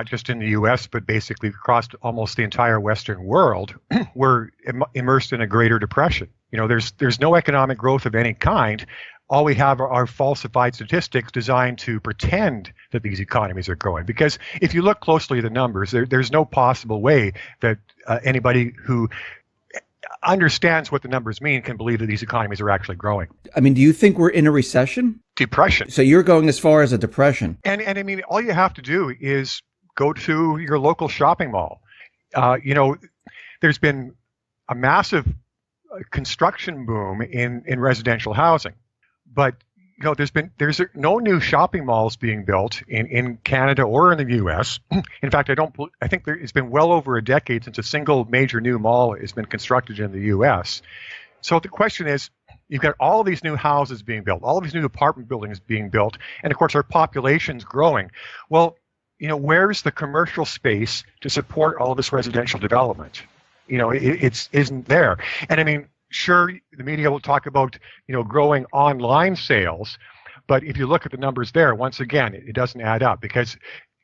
not just in the U.S., but basically across almost the entire Western world, we're immersed in a greater depression. There's no economic growth of any kind. All we have are falsified statistics designed to pretend that these economies are growing. Because if you look closely at the numbers, there's no possible way that anybody who understands what the numbers mean can believe that these economies are actually growing. I mean, do you think we're in a recession? Depression. So you're going as far as a depression. And I mean, all you have to do is go to your local shopping mall. There's been a massive construction boom in residential housing, but there's no new shopping malls being built in Canada or in the U.S. In fact, I think it's been well over a decade since a single major new mall has been constructed in the U.S. So the question is, you've got all of these new houses being built, all of these new apartment buildings being built, and of course our population's growing. Well, where's the commercial space to support all of this residential development? It isn't there. And I mean, sure, the media will talk about, growing online sales, but if you look at the numbers there, once again, it doesn't add up, because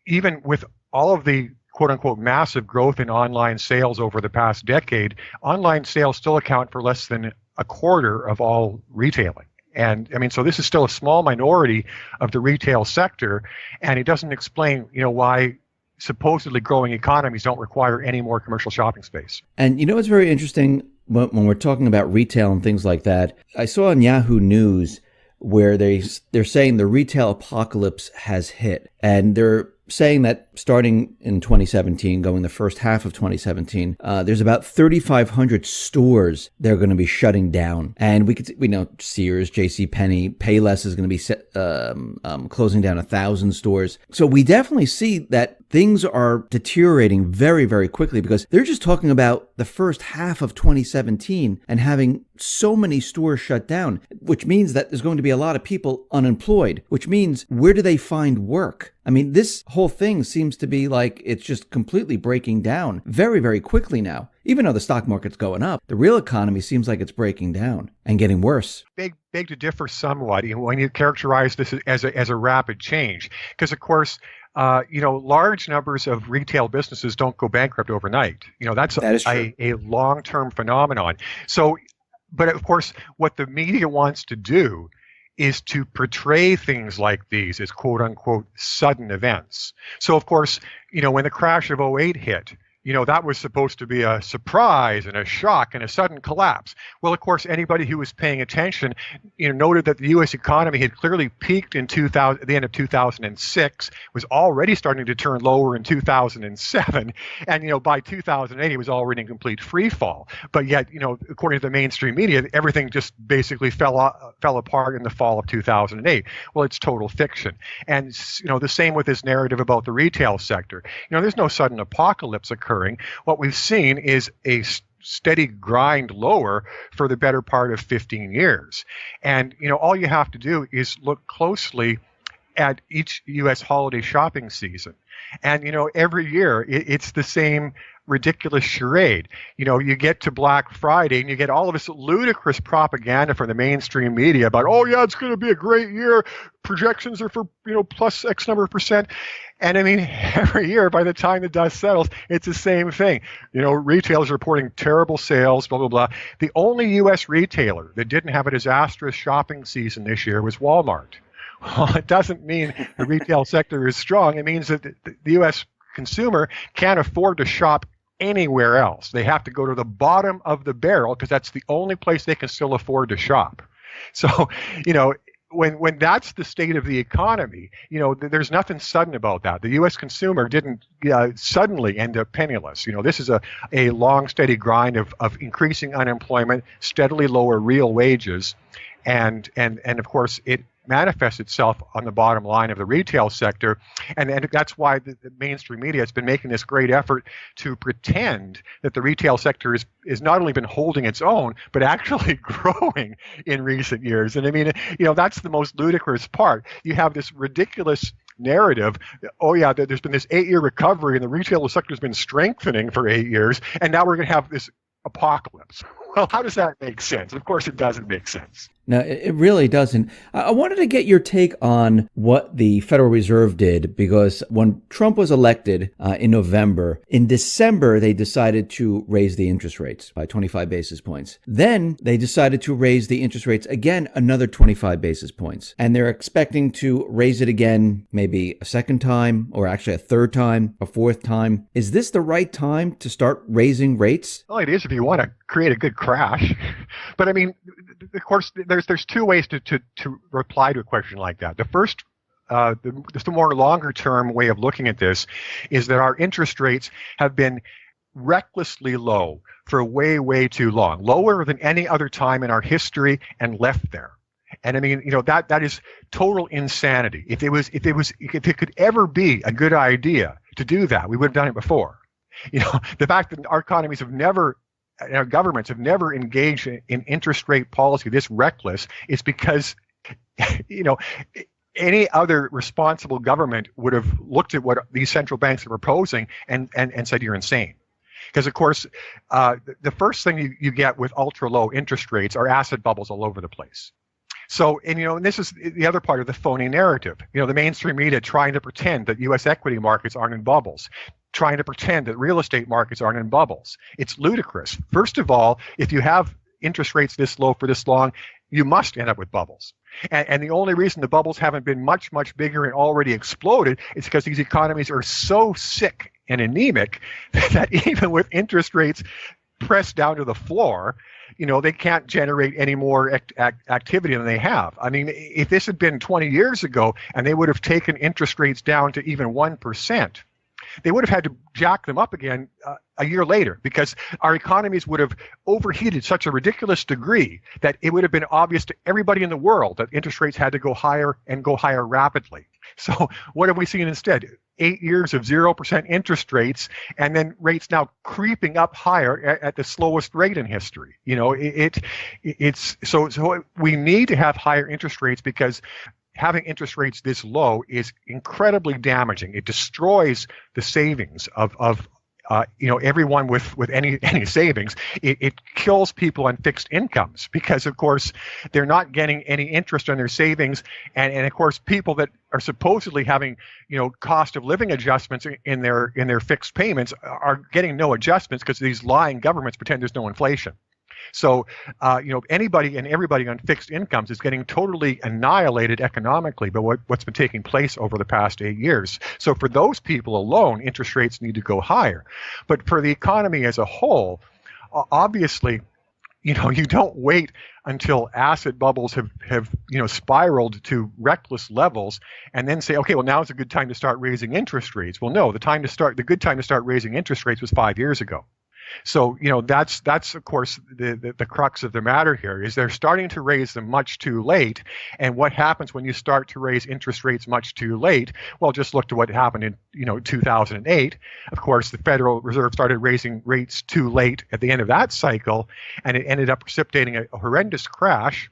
even with all of the quote unquote massive growth in online sales over the past decade, online sales still account for less than a quarter of all retailing. And I mean, so this is still a small minority of the retail sector, and it doesn't explain, why supposedly growing economies don't require any more commercial shopping space. And it's very interesting when we're talking about retail and things like that. I saw on Yahoo News where they're saying the retail apocalypse has hit, and they're saying that starting in 2017, going the first half of 2017, there's about 3,500 stores that are going to be shutting down. And we know Sears, JCPenney, Payless is going to be closing down 1,000 stores. So we definitely see that things are deteriorating very, very quickly, because they're just talking about the first half of 2017 and having so many stores shut down, which means that there's going to be a lot of people unemployed, which means where do they find work? I mean, this whole thing seems to be like it's just completely breaking down very, very quickly now. Even though the stock market's going up, the real economy seems like it's breaking down and getting worse. Beg to differ somewhat when you characterize this as a rapid change, because of course, large numbers of retail businesses don't go bankrupt overnight. That is a long-term phenomenon. So, but of course, what the media wants to do is to portray things like these as quote unquote sudden events. So of course, when the crash of '08 hit, that was supposed to be a surprise and a shock and a sudden collapse. Well, of course, anybody who was paying attention, noted that the U.S. economy had clearly peaked at the end of 2006, was already starting to turn lower in 2007, and by 2008 it was already in complete free fall. But yet, according to the mainstream media, everything just basically fell apart in the fall of 2008. Well, it's total fiction. And the same with this narrative about the retail sector. There's no sudden apocalypse occurring. What we've seen is a steady grind lower for the better part of 15 years. And, all you have to do is look closely at each U.S. holiday shopping season. And, every year it's the same ridiculous charade. You get to Black Friday and you get all of this ludicrous propaganda from the mainstream media about, oh yeah, it's going to be a great year. Projections are for, plus X number of percent. And I mean, every year, by the time the dust settles, it's the same thing. Retailers are reporting terrible sales, blah, blah, blah. The only U.S. retailer that didn't have a disastrous shopping season this year was Walmart. Well, it doesn't mean the retail sector is strong. It means that the U.S. consumer can't afford to shop anywhere else. They have to go to the bottom of the barrel because that's the only place they can still afford to shop. So, when that's the state of the economy, there's nothing sudden about that. The U.S. consumer didn't suddenly end up penniless. This is a long, steady grind of increasing unemployment, steadily lower real wages, and of course it manifests itself on the bottom line of the retail sector. And that's why the mainstream media has been making this great effort to pretend that the retail sector is not only been holding its own, but actually growing in recent years. And I mean, that's the most ludicrous part. You have this ridiculous narrative, oh yeah, there's been this 8-year recovery and the retail sector has been strengthening for 8 years, and now we're going to have this apocalypse. Well, how does that make sense? Of course, it doesn't make sense. No, it really doesn't. I wanted to get your take on what the Federal Reserve did, because when Trump was elected in November, in December, they decided to raise the interest rates by 25 basis points. Then they decided to raise the interest rates again, another 25 basis points. And they're expecting to raise it again, maybe a second time, or actually a third time, a fourth time. Is this the right time to start raising rates? Well, it is if you want to create a good crash. But I mean, of course, there's two ways to reply to a question like that. The first, the more longer term way of looking at this is that our interest rates have been recklessly low for way too long, lower than any other time in our history, and left there. And I mean, that is total insanity. If it could ever be a good idea to do that, we would have done it before. The fact that our economies have never, our governments have never engaged in interest rate policy this reckless is because, any other responsible government would have looked at what these central banks are proposing and said, you're insane. Because, of course, the first thing you get with ultra low interest rates are asset bubbles all over the place. So, and this is the other part of the phony narrative. The mainstream media trying to pretend that U.S. equity markets aren't in bubbles, trying to pretend that real estate markets aren't in bubbles. It's ludicrous. First of all, if you have interest rates this low for this long, you must end up with bubbles. And the only reason the bubbles haven't been much bigger and already exploded is because these economies are so sick and anemic that even with interest rates pressed down to the floor, they can't generate any more activity than they have. I mean, if this had been 20 years ago and they would have taken interest rates down to even 1%, they would have had to jack them up again a year later, because our economies would have overheated such a ridiculous degree that it would have been obvious to everybody in the world that interest rates had to go higher and go higher rapidly. So what have we seen instead? 8 years of 0% interest rates, and then rates now creeping up higher at the slowest rate in history. It's so we need to have higher interest rates, because having interest rates this low is incredibly damaging. It destroys the savings of everyone with any savings. It kills people on fixed incomes, because of course they're not getting any interest on their savings, and of course people that are supposedly having cost of living adjustments in their fixed payments are getting no adjustments because these lying governments pretend there's no inflation. So, anybody and everybody on fixed incomes is getting totally annihilated economically by what's been taking place over the past 8 years. So for those people alone, interest rates need to go higher. But for the economy as a whole, obviously, you don't wait until asset bubbles have spiraled to reckless levels and then say, okay, well, now is a good time to start raising interest rates. Well, no, the good time to start raising interest rates was 5 years ago. So, that's of course the crux of the matter here, is they're starting to raise them much too late. And what happens when you start to raise interest rates much too late? Well, just look to what happened in 2008. Of course, the Federal Reserve started raising rates too late at the end of that cycle, and it ended up precipitating a horrendous crash.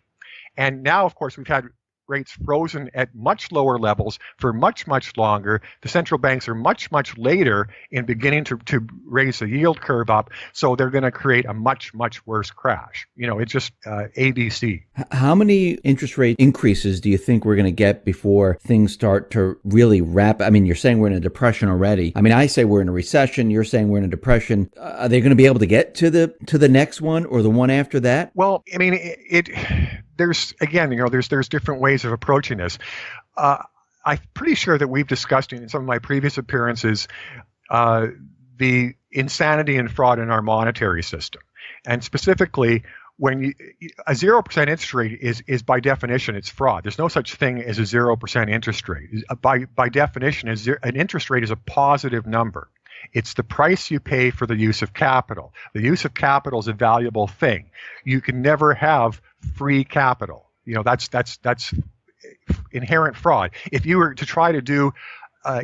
And now, of course, we've had rates frozen at much lower levels for much longer. The central banks are much later in beginning to raise the yield curve up, so they're going to create a much worse crash. It's just ABC. How many interest rate increases do you think we're going to get before things start to really wrap? I mean, you're saying we're in a depression already. I mean, I say we're in a recession. You're saying we're in a depression. Are they going to be able to get to the next one or the one after that? Well, I mean, there's different ways of approaching this. I'm pretty sure that we've discussed in some of my previous appearances the insanity and fraud in our monetary system, and specifically when a 0% interest rate is by definition, it's fraud. There's no such thing as a 0% interest rate. By definition, an interest rate is a positive number. It's the price you pay for the use of capital. The use of capital is a valuable thing. You can never have free capital. That's inherent fraud. If you were to try to do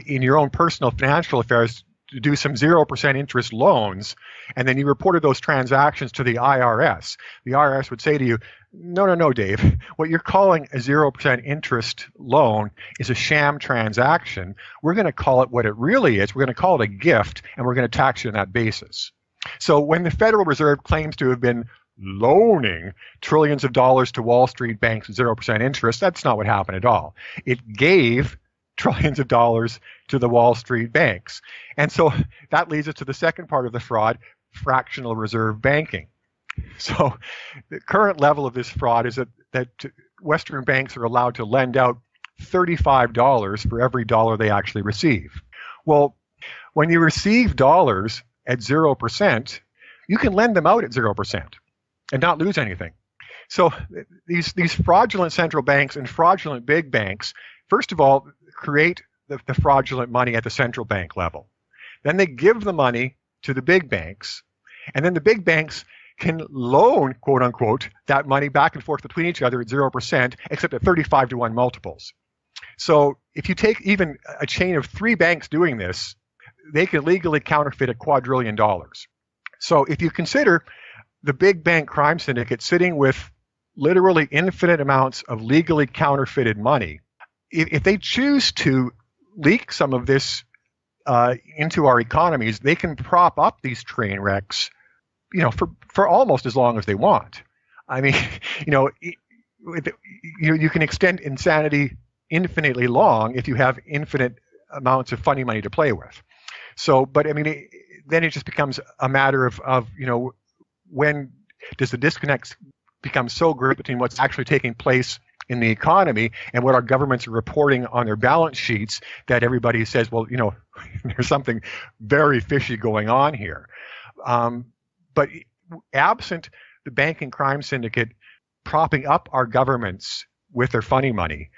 in your own personal financial affairs, to do some 0% interest loans, and then you reported those transactions to the IRS would say to you, no, Dave, what you're calling a 0% interest loan is a sham transaction. We're going to call it what it really is. We're going to call it a gift, and we're going to tax you on that basis. So when the Federal Reserve claims to have been loaning trillions of dollars to Wall Street banks at 0% interest. That's not what happened at all. It gave trillions of dollars to the Wall Street banks. And so that leads us to the second part of the fraud, fractional reserve banking. So the current level of this fraud is that Western banks are allowed to lend out $35 for every dollar they actually receive. Well, when you receive dollars at 0%, you can lend them out at 0% and not lose anything. So these fraudulent central banks and fraudulent big banks, first of all, create the fraudulent money at the central bank level. Then they give the money to the big banks, and then the big banks can loan, quote unquote, that money back and forth between each other at 0%, except at 35-to-1 multiples. So if you take even a chain of 3 banks doing this, they can legally counterfeit $1 quadrillion. So if you consider the big bank crime syndicate sitting with literally infinite amounts of legally counterfeited money, if they choose to leak some of this into our economies, they can prop up these train wrecks, for almost as long as they want. I mean, you can extend insanity infinitely long if you have infinite amounts of funny money to play with. So, but I mean, then it just becomes a matter of when does the disconnect become so great between what's actually taking place in the economy and what our governments are reporting on their balance sheets that everybody says, well, there's something very fishy going on here. But absent the banking crime syndicate propping up our governments with their funny money,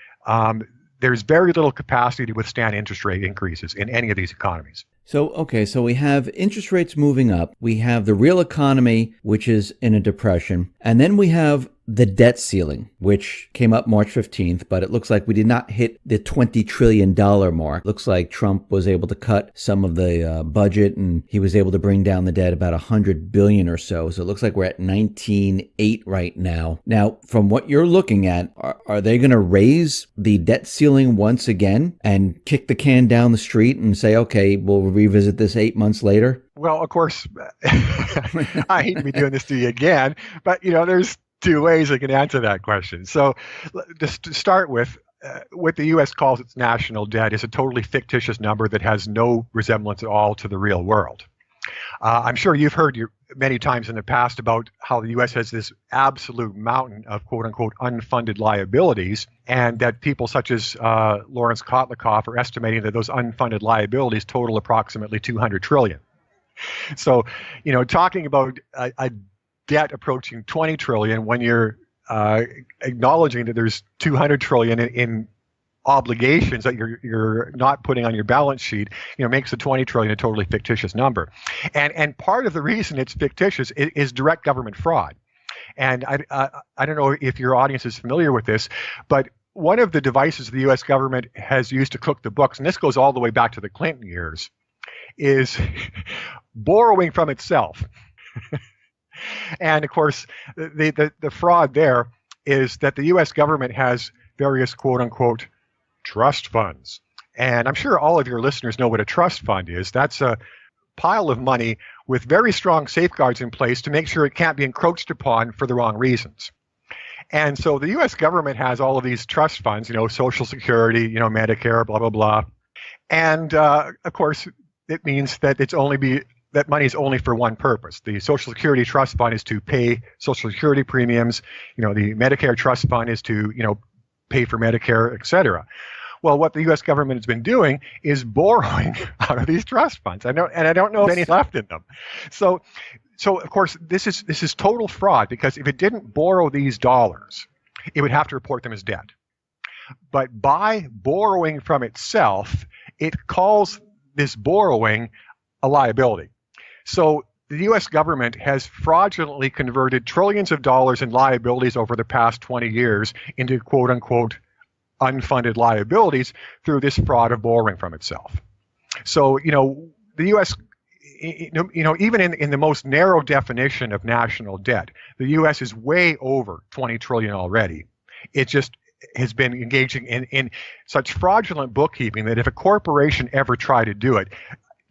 there's very little capacity to withstand interest rate increases in any of these economies. So we have interest rates moving up. We have the real economy, which is in a depression. And then we have the debt ceiling, which came up March 15th, but it looks like we did not hit the $20 trillion mark. Looks like Trump was able to cut some of the budget, and he was able to bring down the debt about $100 billion or so. So it looks like we're at 19.8 right now. Now, from what you're looking at, are they going to raise the debt ceiling once again and kick the can down the street and say, okay, we'll revisit this 8 months later? Well, of course, I hate to be doing this to you again, but there's 2 ways I can answer that question. So just to start with, what the U.S. calls its national debt is a totally fictitious number that has no resemblance at all to the real world. I'm sure you've heard many times in the past about how the U.S. has this absolute mountain of quote-unquote unfunded liabilities, and that people such as Lawrence Kotlikoff are estimating that those unfunded liabilities total approximately $200 trillion. So, talking about a debt approaching $20 trillion when you're acknowledging that there's $200 trillion in obligations that you're not putting on your balance sheet, makes the $20 trillion a totally fictitious number. And part of the reason it's fictitious is direct government fraud. And I don't know if your audience is familiar with this, but one of the devices the U.S. government has used to cook the books, and this goes all the way back to the Clinton years, is borrowing from itself. And of course, the fraud there is that the U.S. government has various quote-unquote trust funds. And I'm sure all of your listeners know what a trust fund is. That's a pile of money with very strong safeguards in place to make sure it can't be encroached upon for the wrong reasons. And so the U.S. government has all of these trust funds, Social Security, Medicare, blah, blah, blah. And of course, it means that that money is only for one purpose. The Social Security Trust Fund is to pay Social Security premiums. The Medicare Trust Fund is to, pay for Medicare, et cetera. Well, what the U.S. government has been doing is borrowing out of these trust funds. I don't know if any left in them. So of course, this is total fraud, because if it didn't borrow these dollars, it would have to report them as debt. But by borrowing from itself, it calls this borrowing a liability. So the U.S. government has fraudulently converted trillions of dollars in liabilities over the past 20 years into quote-unquote unfunded liabilities through this fraud of borrowing from itself. So, the U.S., even in the most narrow definition of national debt, the U.S. is way over 20 trillion already. It just has been engaging in such fraudulent bookkeeping that if a corporation ever tried to do it,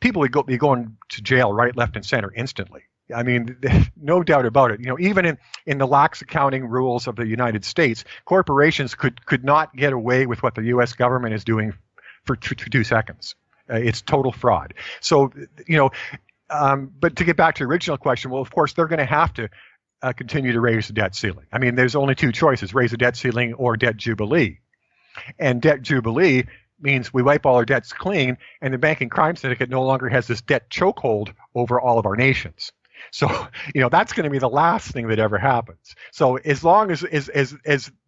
people would be going to jail right, left, and center instantly. I mean, no doubt about it. Even in the lax accounting rules of the United States, corporations could not get away with what the U.S. government is doing for 2 seconds. It's total fraud. So, but to get back to the original question, well, of course, they're going to have to continue to raise the debt ceiling. I mean, there's only two choices: raise the debt ceiling or debt jubilee. And debt jubilee means we wipe all our debts clean, and the banking crime syndicate no longer has this debt chokehold over all of our nations. So, that's going to be the last thing that ever happens. So as long as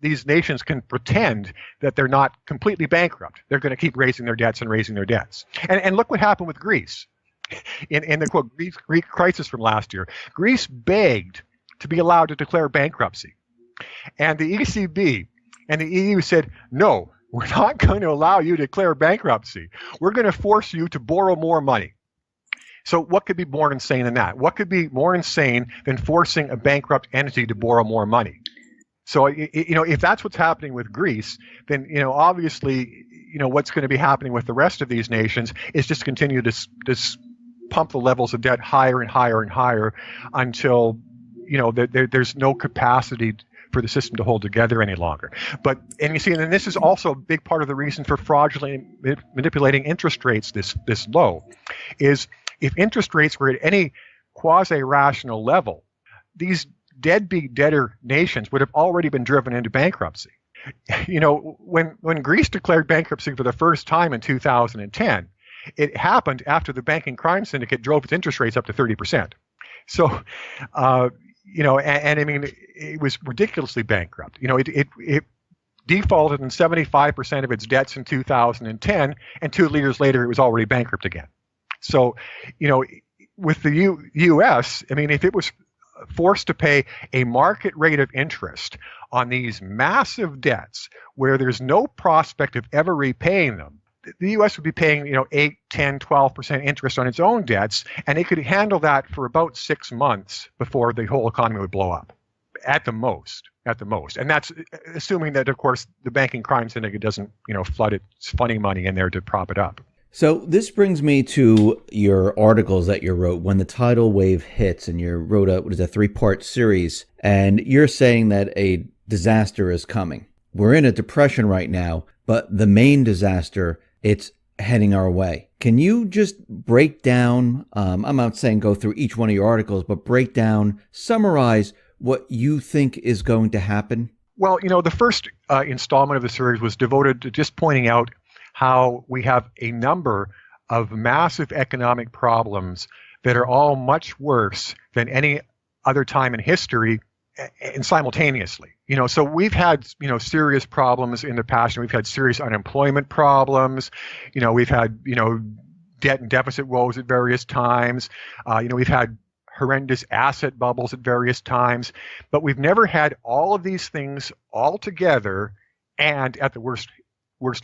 these nations can pretend that they're not completely bankrupt, they're going to keep raising their debts and raising their debts. And look what happened with Greece. In the quote, Greek crisis from last year, Greece begged to be allowed to declare bankruptcy. And the ECB and the EU said, no, we're not going to allow you to declare bankruptcy. We're going to force you to borrow more money. So what could be more insane than that? What could be more insane than forcing a bankrupt entity to borrow more money? So, if that's what's happening with Greece, then, obviously, what's going to be happening with the rest of these nations is just continue to pump the levels of debt higher and higher and higher until, there's no capacity for the system to hold together any longer. And you see, and this is also a big part of the reason for fraudulently manipulating interest rates this low, is if interest rates were at any quasi-rational level, these deadbeat debtor nations would have already been driven into bankruptcy. When Greece declared bankruptcy for the first time in 2010, it happened after the banking crime syndicate drove its interest rates up to 30%. So, and I mean, it was ridiculously bankrupt. It defaulted in 75% of its debts in 2010, and 2 years later, it was already bankrupt again. So, with the U.S., I mean, if it was forced to pay a market rate of interest on these massive debts where there's no prospect of ever repaying them, the U.S. would be paying, 8, 10, 12% interest on its own debts, and it could handle that for about 6 months before the whole economy would blow up, at the most. And that's assuming that, of course, the banking crime syndicate doesn't, flood its funny money in there to prop it up. So this brings me to your articles that you wrote when the tidal wave hits, and you wrote a 3-part series, and you're saying that a disaster is coming. We're in a depression right now, but the main disaster, it's heading our way. Can you just break down, I'm not saying go through each one of your articles, but break down, summarize what you think is going to happen? Well, the first installment of the series was devoted to just pointing out how we have a number of massive economic problems that are all much worse than any other time in history, and simultaneously. So we've had, serious problems in the past, and we've had serious unemployment problems. We've had, debt and deficit woes at various times. We've had horrendous asset bubbles at various times, but we've never had all of these things all together and at the worst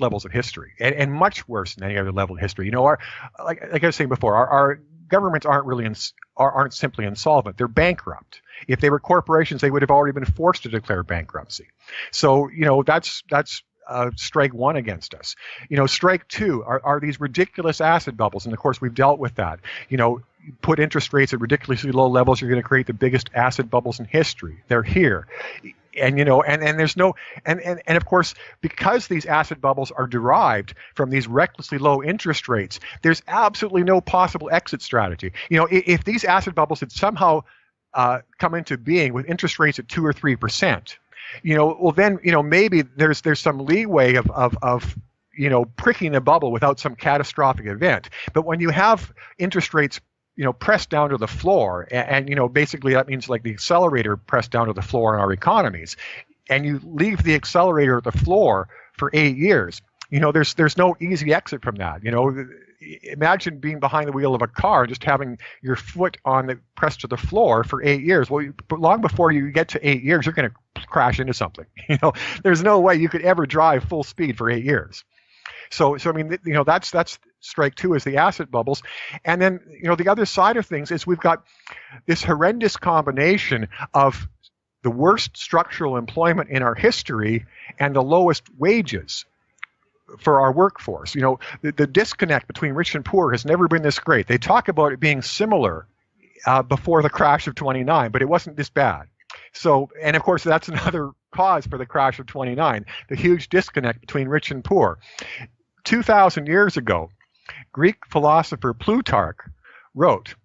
levels of history, and much worse than any other level of history. Like I was saying before, our governments aren't simply insolvent; they're bankrupt. If they were corporations, they would have already been forced to declare bankruptcy. So that's strike one against us. Strike two are these ridiculous asset bubbles, and of course we've dealt with that. Put interest rates at ridiculously low levels, you're going to create the biggest asset bubbles in history. They're here. And there's no, and of course, because these asset bubbles are derived from these recklessly low interest rates, there's absolutely no possible exit strategy. If these asset bubbles had somehow come into being with interest rates at 2 or 3%, well then, maybe there's some leeway of pricking the bubble without some catastrophic event. But when you have interest rates pressed down to the floor, and basically that means like the accelerator pressed down to the floor in our economies, and you leave the accelerator at the floor for 8 years, there's no easy exit from that. Imagine being behind the wheel of a car, just having your foot pressed to the floor for 8 years. Well, long before you get to 8 years, you're going to crash into something. There's no way you could ever drive full speed for 8 years. So I mean, that's strike two, is the asset bubbles. And then, the other side of things is we've got this horrendous combination of the worst structural employment in our history and the lowest wages for our workforce. The disconnect between rich and poor has never been this great. They talk about it being similar before the crash of 29, but it wasn't this bad. So, and of course, that's another cause for the crash of 29, the huge disconnect between rich and poor. 2,000 years ago, Greek philosopher Plutarch wrote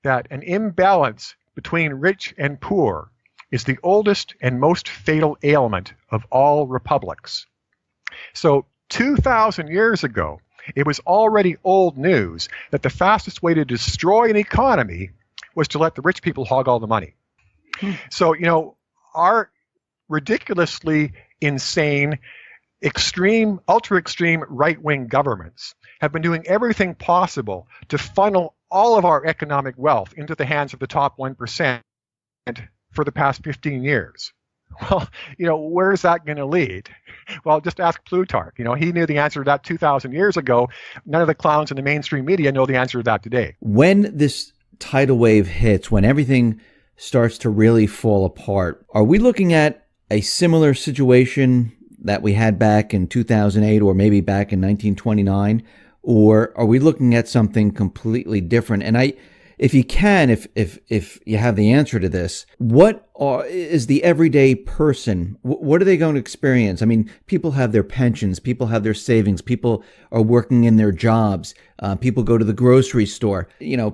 that an imbalance between rich and poor is the oldest and most fatal ailment of all republics. So 2,000 years ago, it was already old news that the fastest way to destroy an economy was to let the rich people hog all the money. So, our ridiculously insane, extreme, ultra-extreme right-wing governments have been doing everything possible to funnel all of our economic wealth into the hands of the top 1% for the past 15 years. Well, where is that going to lead? Well, just ask Plutarch. He knew the answer to that 2,000 years ago. None of the clowns in the mainstream media know the answer to that today. When this tidal wave hits, when everything starts to really fall apart, are we looking at a similar situation that we had back in 2008 or maybe back in 1929? Or are we looking at something completely different? And if you can, if you have the answer to this, what is the everyday person? What are they going to experience? I mean, people have their pensions, people have their savings, people are working in their jobs, people go to the grocery store.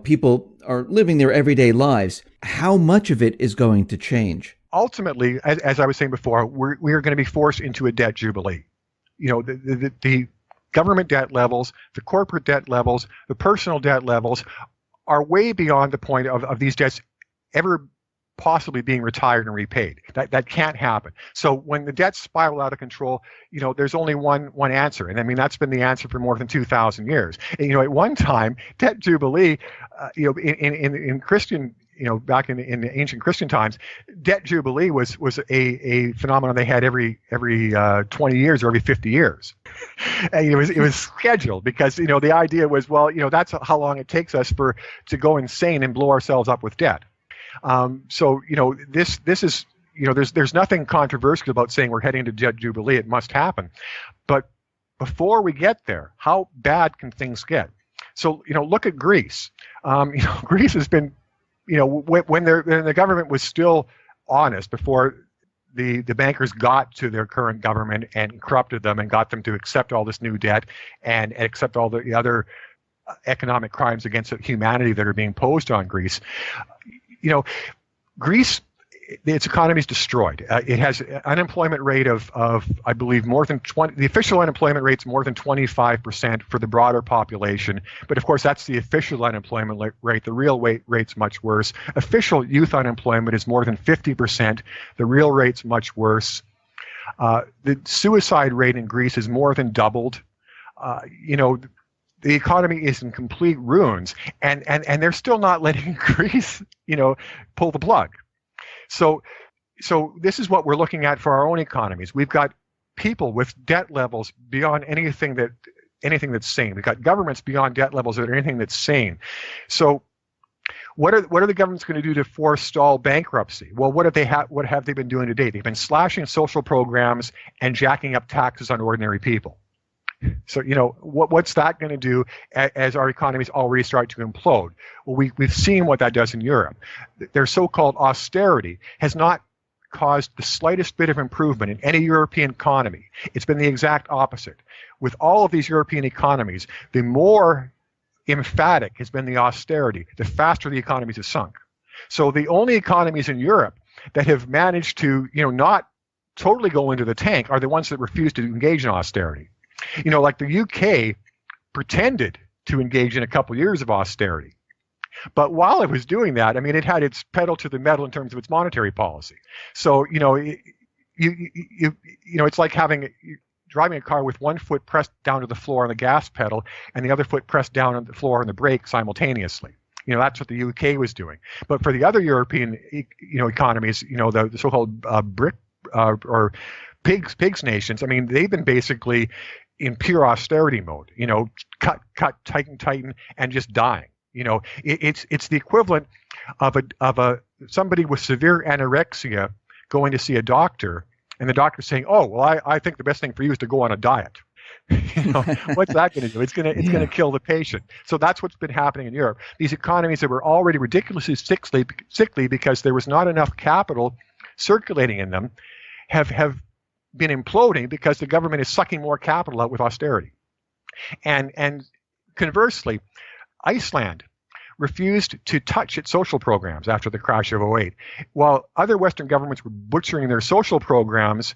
People are living their everyday lives. How much of it is going to change? Ultimately, as I was saying before, we are going to be forced into a debt jubilee. The government debt levels, the corporate debt levels, the personal debt levels are way beyond the point of these debts ever possibly being retired and repaid. That can't happen. So when the debts spiral out of control, there's only one answer. And I mean, that's been the answer for more than 2,000 years. And, at one time, debt jubilee, in Christian, back in the ancient Christian times, debt jubilee was a phenomenon they had every 20 years or every 50 years. And it was scheduled because the idea was, well, that's how long it takes us to go insane and blow ourselves up with debt. So this is there's nothing controversial about saying we're heading to debt jubilee. It must happen, but before we get there, how bad can things get? So look at Greece. Greece has been when the government was still honest before the bankers got to their current government and corrupted them and got them to accept all this new debt and accept all the other economic crimes against humanity that are being posed on Greece. Greece, its economy is destroyed. It has an unemployment rate of I believe more than 20. The official unemployment rate is more than 25% for the broader population. But of course, that's the official unemployment rate. The real rate's much worse. Official youth unemployment is more than 50%. The real rate's much worse. The suicide rate in Greece is more than doubled. The economy is in complete ruins, and they're still not letting Greece, pull the plug. So this is what we're looking at for our own economies. We've got people with debt levels beyond anything that's sane. We've got governments beyond debt levels that are anything that's sane. So what are the governments going to do to forestall bankruptcy? Well, what have they been doing to date? They've been slashing social programs and jacking up taxes on ordinary people. So, what's that going to do as our economies already start to implode? Well, we've seen what that does in Europe. Their so-called austerity has not caused the slightest bit of improvement in any European economy. It's been the exact opposite. With all of these European economies, the more emphatic has been the austerity, the faster the economies have sunk. So the only economies in Europe that have managed to, not totally go into the tank are the ones that refuse to engage in austerity. Like the UK pretended to engage in a couple years of austerity. But while it was doing that, I mean, it had its pedal to the metal in terms of its monetary policy. So, it's like driving a car with one foot pressed down to the floor on the gas pedal and the other foot pressed down on the floor on the brake simultaneously. That's what the UK was doing. But for the other European, economies, the so-called BRIC or pigs nations, I mean, they've been basically in pure austerity mode, cut, tighten, and just dying. It's the equivalent of somebody with severe anorexia going to see a doctor, and the doctor saying, "Oh, well, I think the best thing for you is to go on a diet." What's that going to do? It's going Yeah. to kill the patient. So that's what's been happening in Europe. These economies that were already ridiculously sickly because there was not enough capital circulating in them have been imploding because the government is sucking more capital out with austerity. And conversely, Iceland refused to touch its social programs after the crash of '08. While other Western governments were butchering their social programs,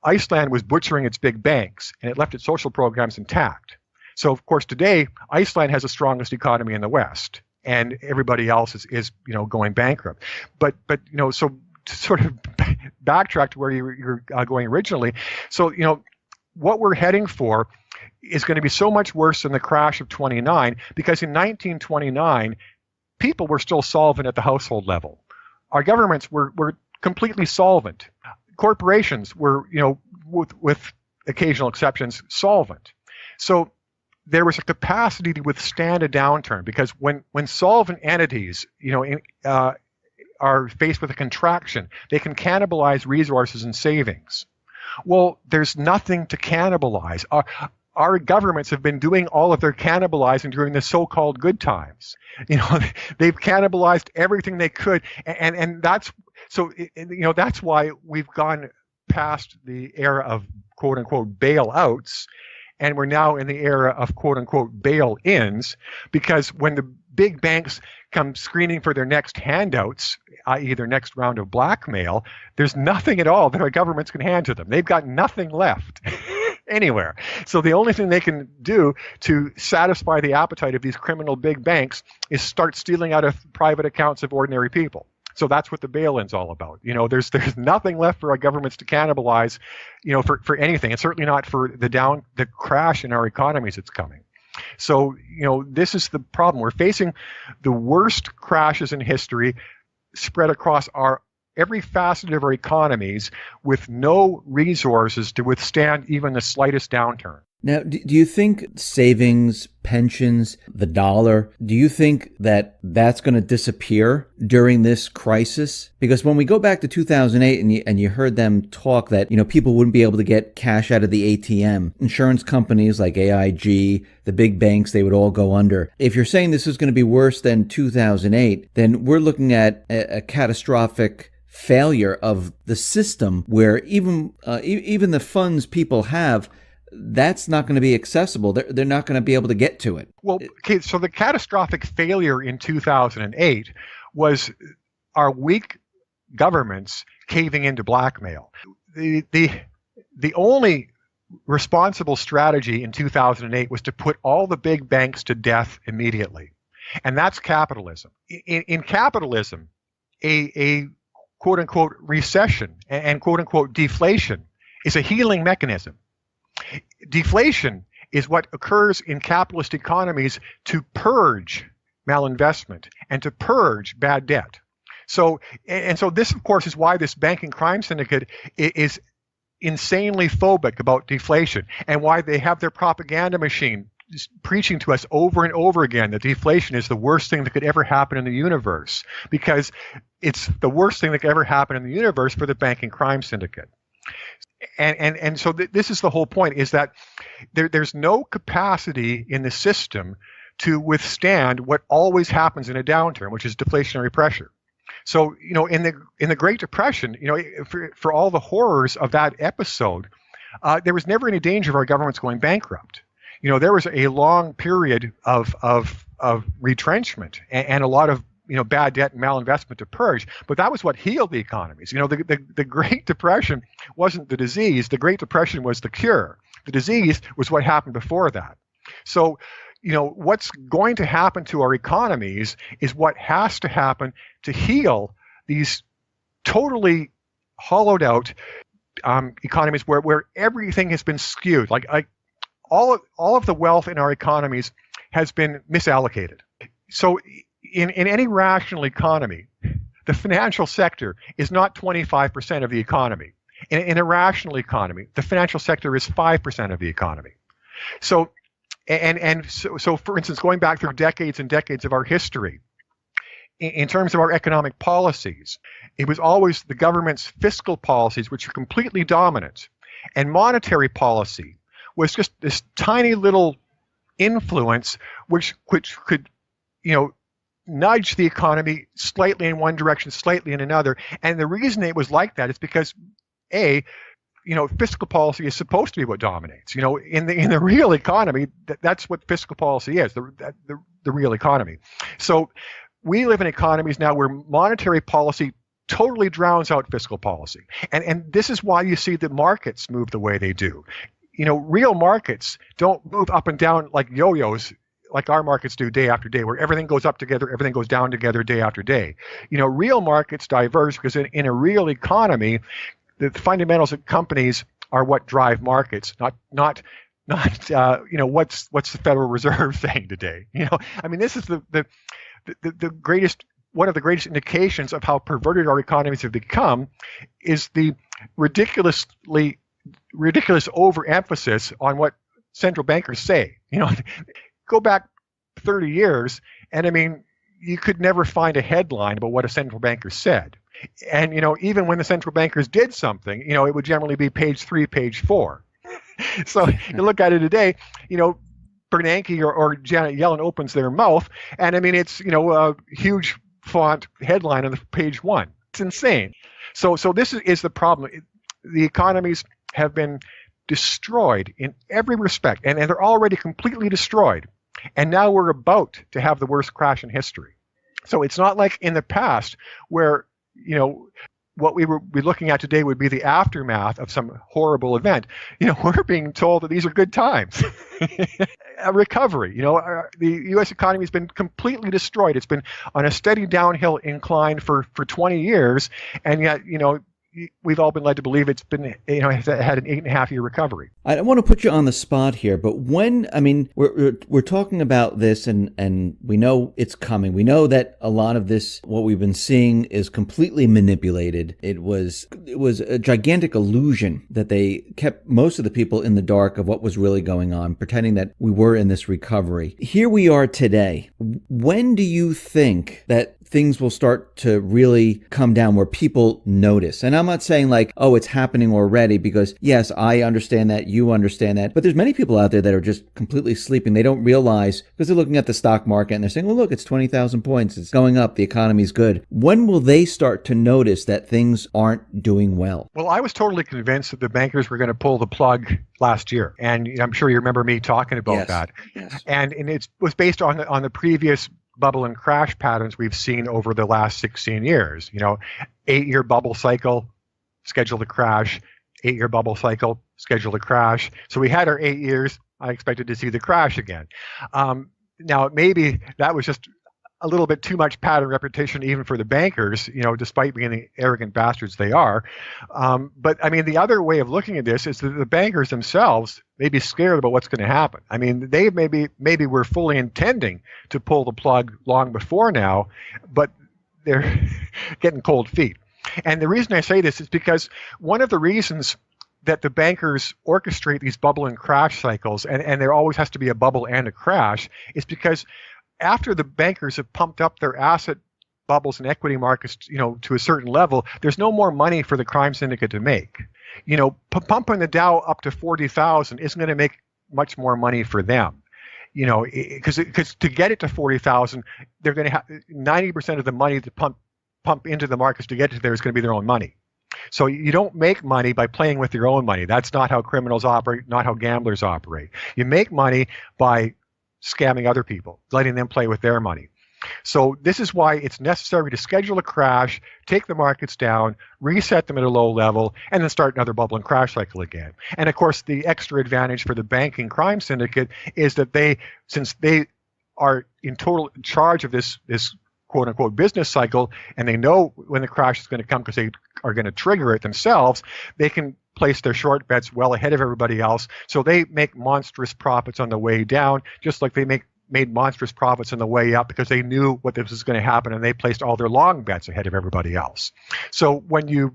Iceland was butchering its big banks, and it left its social programs intact. So, of course, today, Iceland has the strongest economy in the West, and everybody else is going bankrupt. But so to sort of backtrack to where you're going originally, so, what we're heading for is going to be so much worse than the crash of '29, because in 1929, people were still solvent at the household level. Our governments were completely solvent. Corporations were, with occasional exceptions, solvent. So there was a capacity to withstand a downturn, because when solvent entities, are faced with a contraction, they can cannibalize resources and savings. Well, there's nothing to cannibalize. Our governments have been doing all of their cannibalizing during the so-called good times. They've cannibalized everything they could, and that's so. That's why we've gone past the era of quote unquote bailouts, and we're now in the era of quote unquote bail-ins, because when the big banks come screening for their next handouts, i.e. their next round of blackmail, there's nothing at all that our governments can hand to them. They've got nothing left anywhere. So the only thing they can do to satisfy the appetite of these criminal big banks is start stealing out of private accounts of ordinary people. So that's what the bail-in's all about. There's nothing left for our governments to cannibalize, for anything, and certainly not for the crash in our economies that's coming. So, this is the problem. We're facing the worst crashes in history spread across every facet of our economies, with no resources to withstand even the slightest downturn. Now, do you think savings, pensions, the dollar, do you think that that's going to disappear during this crisis? Because when we go back to 2008 and you heard them talk that, people wouldn't be able to get cash out of the ATM, insurance companies like AIG, the big banks, they would all go under. If you're saying this is going to be worse than 2008, then we're looking at a catastrophic failure of the system, where even the funds people have, that's not going to be accessible. They're not going to be able to get to it. Well, okay, so the catastrophic failure in 2008 was our weak governments caving into blackmail. The only responsible strategy in 2008 was to put all the big banks to death immediately. And that's capitalism. In capitalism, a quote-unquote recession and quote-unquote deflation is a healing mechanism. Deflation is what occurs in capitalist economies to purge malinvestment and to purge bad debt. So this, of course, is why this banking crime syndicate is insanely phobic about deflation, and why they have their propaganda machine preaching to us over and over again that deflation is the worst thing that could ever happen in the universe, because it's the worst thing that could ever happen in the universe for the banking crime syndicate. And so this is the whole point, is that there's no capacity in the system to withstand what always happens in a downturn, which is deflationary pressure. So, in the Great Depression, for all the horrors of that episode, there was never any danger of our governments going bankrupt. There was a long period of retrenchment and a lot of bad debt and malinvestment to purge, but that was what healed the economies. The Great Depression wasn't the disease. The Great Depression was the cure. The disease was what happened before that. So, what's going to happen to our economies is what has to happen to heal these totally hollowed out economies where everything has been skewed. Like all of the wealth in our economies has been misallocated. So in any rational economy, the financial sector is not 25% of the economy. In a rational economy, the financial sector is 5% of the economy. So, so for instance, going back through decades and decades of our history, in terms of our economic policies, it was always the government's fiscal policies which are completely dominant, and monetary policy was just this tiny little influence which could, nudge the economy slightly in one direction, slightly in another. And the reason it was like that is because fiscal policy is supposed to be what dominates. In the real economy, that's what fiscal policy is, the real economy. So we live in economies now where monetary policy totally drowns out fiscal policy. And this is why you see the markets move the way they do. Real markets don't move up and down like yo-yos like our markets do day after day, where everything goes up together, everything goes down together day after day. Real markets diverge because in a real economy, the fundamentals of companies are what drive markets, not what's the Federal Reserve saying today. This is the greatest, one of the greatest indications of how perverted our economies have become is the ridiculous overemphasis on what central bankers say. Go back 30 years, and you could never find a headline about what a central banker said. And, even when the central bankers did something, it would generally be page 3, page 4. So you look at it today, Bernanke or Janet Yellen opens their mouth, and it's, a huge font headline on the page 1. It's insane. So this is the problem. The economies have been destroyed in every respect, and they're already completely destroyed. And now we're about to have the worst crash in history. So it's not like in the past where, what we would be looking at today would be the aftermath of some horrible event. We're being told that these are good times. A recovery. The U.S. economy has been completely destroyed. It's been on a steady downhill incline for 20 years, and yet, we've all been led to believe it's been, had an 8.5-year recovery. I don't want to put you on the spot here, but we're talking about this and we know it's coming. We know that a lot of this, what we've been seeing, is completely manipulated. It was a gigantic illusion that they kept most of the people in the dark of what was really going on, pretending that we were in this recovery. Here we are today. When do you think that things will start to really come down where people notice? And I'm not saying like, oh, it's happening already, because yes, I understand that, you understand that, but there's many people out there that are just completely sleeping. They don't realize, because they're looking at the stock market and they're saying, well, look, it's 20,000 points. It's going up. The economy's good. When will they start to notice that things aren't doing well? Well, I was totally convinced that the bankers were going to pull the plug last year. And I'm sure you remember me talking about that. Yes. And it was based on the previous bubble and crash patterns we've seen over the last 16 years. 8-year bubble cycle, schedule to crash, 8-year bubble cycle, schedule to crash. So we had our 8 years. I expected to see the crash again. Now, maybe that was just a little bit too much pattern repetition even for the bankers, despite being the arrogant bastards they are. But the other way of looking at this is that the bankers themselves may be scared about what's going to happen. They maybe were fully intending to pull the plug long before now, but they're getting cold feet. And the reason I say this is because one of the reasons that the bankers orchestrate these bubble and crash cycles, and there always has to be a bubble and a crash, is because after the bankers have pumped up their asset bubbles and equity markets, to a certain level, there's no more money for the crime syndicate to make. Pumping the Dow up to 40,000 isn't going to make much more money for them. Because to get it to 40,000, they're going to have 90% of the money to pump into the markets to get to there is going to be their own money. So you don't make money by playing with your own money. That's not how criminals operate, not how gamblers operate. You make money by scamming other people, letting them play with their money. So this is why it's necessary to schedule a crash, take the markets down, reset them at a low level, and then start another bubble and crash cycle again. And of course, the extra advantage for the banking crime syndicate is that since they are in total charge of this quote unquote business cycle, and they know when the crash is going to come because they are going to trigger it themselves, they can place their short bets well ahead of everybody else. So they make monstrous profits on the way down, just like they made monstrous profits on the way up because they knew what this was going to happen, and they placed all their long bets ahead of everybody else. So when you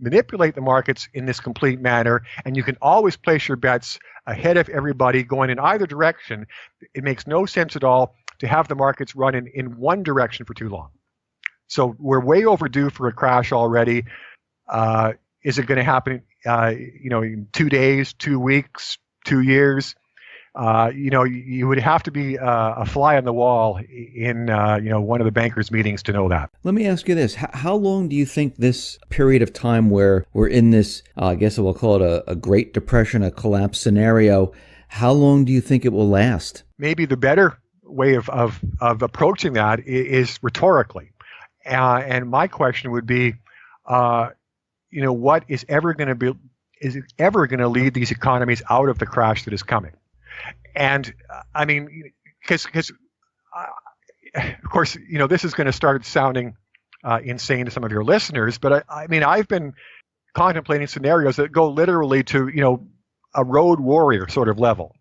manipulate the markets in this complete manner, and you can always place your bets ahead of everybody going in either direction, it makes no sense at all to have the markets run in one direction for too long. So we're way overdue for a crash already. Is it going to happen in 2 days, 2 weeks, 2 years. You would have to be a fly on the wall in one of the bankers' meetings to know that. Let me ask you this: how long do you think this period of time where we're in this, I guess we'll call it a Great Depression, a collapse scenario? How long do you think it will last? Maybe the better way of approaching that is rhetorically, and my question would be, what is ever going to lead these economies out of the crash that is coming? And I mean, because of course, this is going to start sounding insane to some of your listeners, but I mean, I've been contemplating scenarios that go literally to, a road warrior sort of level.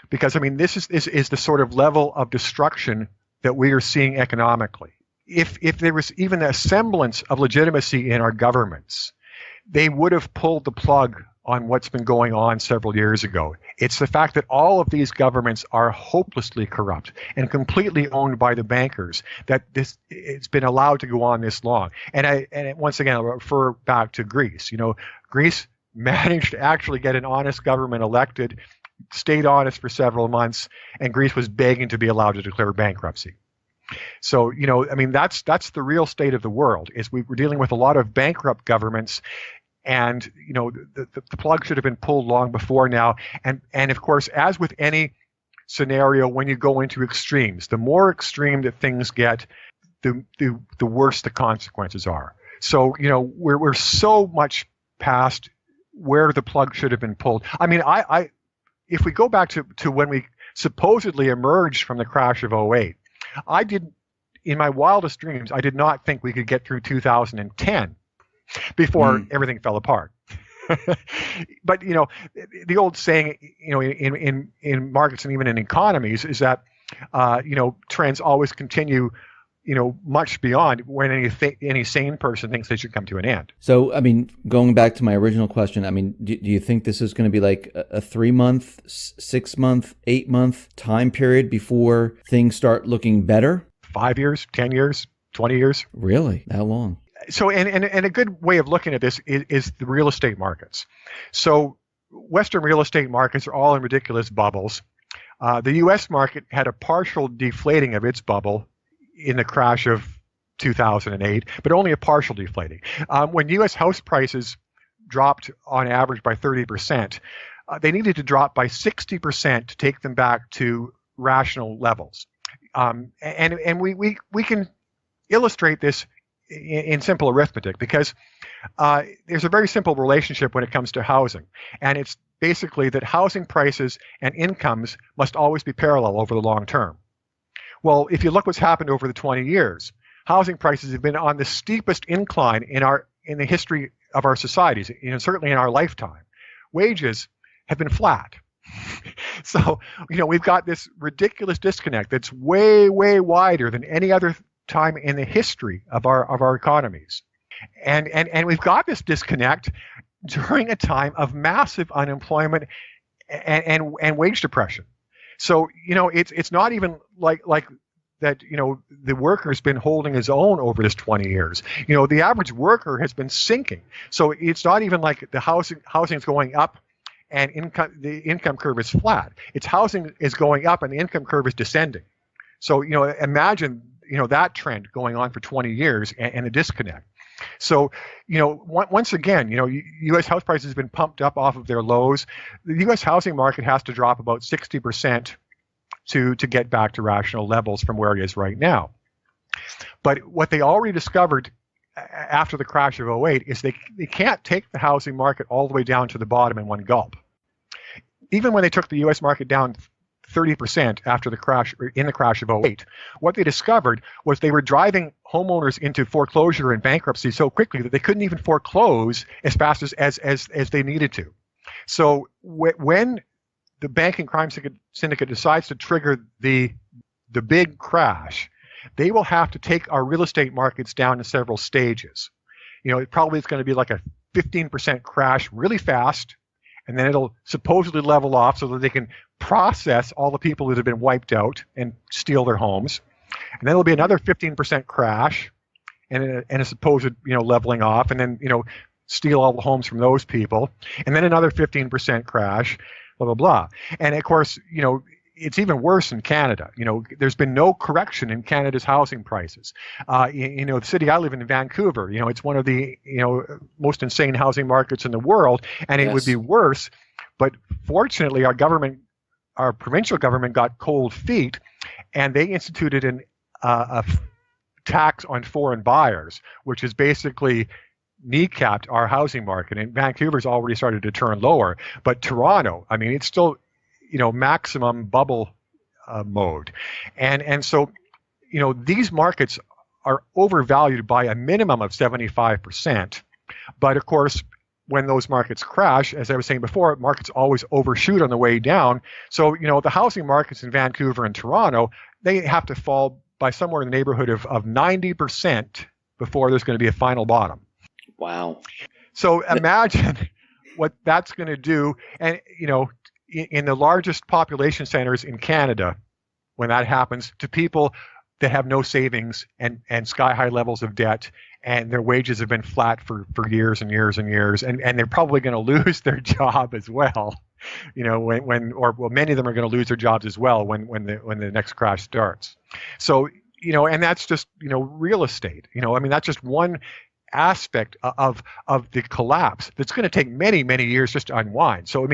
Because I mean, this is the sort of level of destruction that we are seeing economically. If there was even a semblance of legitimacy in our governments, they would have pulled the plug on what's been going on several years ago. It's the fact that all of these governments are hopelessly corrupt and completely owned by the bankers that it's been allowed to go on this long. And once again, I'll refer back to Greece. Greece managed to actually get an honest government elected, stayed honest for several months, and Greece was begging to be allowed to declare bankruptcy. So, I mean, that's the real state of the world, is we're dealing with a lot of bankrupt governments. And, the plug should have been pulled long before now. And of course, as with any scenario, when you go into extremes, the more extreme that things get, the worse the consequences are. So, we're so much past where the plug should have been pulled. I mean, if we go back to when we supposedly emerged from the crash of '08, in my wildest dreams, I did not think we could get through 2010 before everything fell apart. But the old saying, in markets and even in economies is that trends always continue, much beyond when any sane person thinks they should come to an end. So, I mean, going back to my original question, I mean, do you think this is going to be like a 3-month, 6-month, 8-month time period before things start looking better? 5 years, 10 years, 20 years? Really? That long? So, and a good way of looking at this is the real estate markets. So, Western real estate markets are all in ridiculous bubbles. The U.S. market had a partial deflating of its bubble in the crash of 2008, but only a partial deflating. When U.S. house prices dropped on average by 30%, they needed to drop by 60% to take them back to rational levels. And we can illustrate this in simple arithmetic, because there's a very simple relationship when it comes to housing, and it's basically that housing prices and incomes must always be parallel over the long term. Well, if you look what's happened over the 20 years, housing prices have been on the steepest incline in the history of our societies, certainly in our lifetime. Wages have been flat. So, we've got this ridiculous disconnect that's way, way wider than any other time in the history of our economies. And we've got this disconnect during a time of massive unemployment and wage depression. So, it's not even like that, the worker's been holding his own over this 20 years. The average worker has been sinking. So it's not even like the housing is going up and the income curve is flat. It's housing is going up and the income curve is descending. So, imagine, that trend going on for 20 years and a disconnect. So, once again, U.S. house prices have been pumped up off of their lows. The U.S. housing market has to drop about 60% to get back to rational levels from where it is right now. But what they already discovered after the crash of '08 is they can't take the housing market all the way down to the bottom in one gulp. Even when they took the U.S. market down 30% after the crash, in the crash of '08, what they discovered was they were driving homeowners into foreclosure and bankruptcy so quickly that they couldn't even foreclose as fast as they needed to. So when the banking crime syndicate decides to trigger the big crash, they will have to take our real estate markets down in several stages. It probably is going to be like a 15% crash really fast, and then it'll supposedly level off so that they can process all the people that have been wiped out and steal their homes. And then there'll be another 15% crash and a supposed, leveling off, and then, steal all the homes from those people. And then another 15% crash. blah, blah, blah. And of course, it's even worse in Canada. There's been no correction in Canada's housing prices. The city I live in Vancouver, it's one of the, most insane housing markets in the world, and it would be worse. But fortunately, our provincial government got cold feet, and they instituted a tax on foreign buyers, which is basically kneecapped our housing market. And Vancouver's already started to turn lower. But Toronto, I mean, it's still maximum bubble mode. And so, these markets are overvalued by a minimum of 75%. But of course, when those markets crash, as I was saying before, markets always overshoot on the way down. So, the housing markets in Vancouver and Toronto, they have to fall by somewhere in the neighborhood of 90% before there's going to be a final bottom. Wow. So imagine what that's going to do. And, in the largest population centers in Canada, when that happens, to people that have no savings and sky-high levels of debt, and their wages have been flat for years and years and years, and they're probably going to lose their job as well. Many of them are going to lose their jobs as well when the next crash starts. So, and that's just, real estate. That's just one aspect of the collapse that's going to take many, many years just to unwind. So,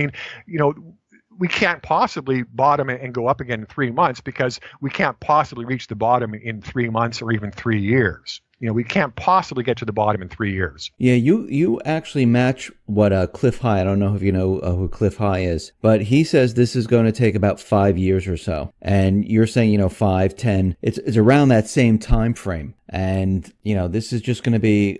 we can't possibly bottom and go up again in 3 months, because we can't possibly reach the bottom in 3 months or even 3 years. We can't possibly get to the bottom in 3 years. Yeah, you actually match what Cliff High, I don't know if you know who Cliff High is, but he says this is going to take about 5 years or so. And you're saying, 5, 10, it's around that same time frame. And, this is just going to be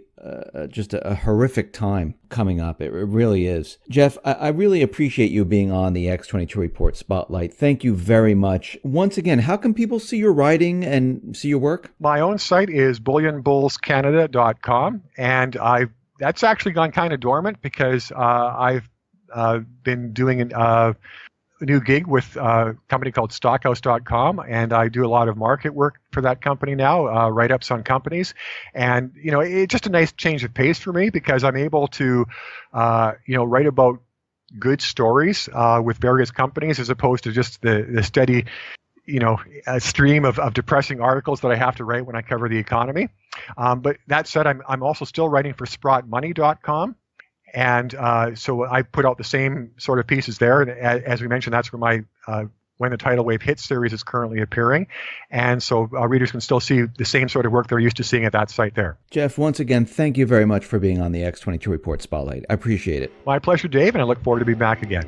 just a horrific time coming up. It really is. Jeff, I really appreciate you being on the X22 Report Spotlight. Thank you very much. Once again, how can people see your writing and see your work? My own site is bullionbullscanada.com, and that's actually gone kind of dormant because I've been doing a new gig with a company called stockhouse.com, and I do a lot of market work for that company now, write-ups on companies. And, it's just a nice change of pace for me, because I'm able to, write about good stories with various companies, as opposed to just the steady, a stream of depressing articles that I have to write when I cover the economy. But that said, I'm also still writing for sprottmoney.com. And so I put out the same sort of pieces there. And as we mentioned, that's where my When the Tidal Wave Hits series is currently appearing. And so readers can still see the same sort of work they're used to seeing at that site there. Jeff, once again, thank you very much for being on the X22 Report Spotlight. I appreciate it. My pleasure, Dave, and I look forward to being back again.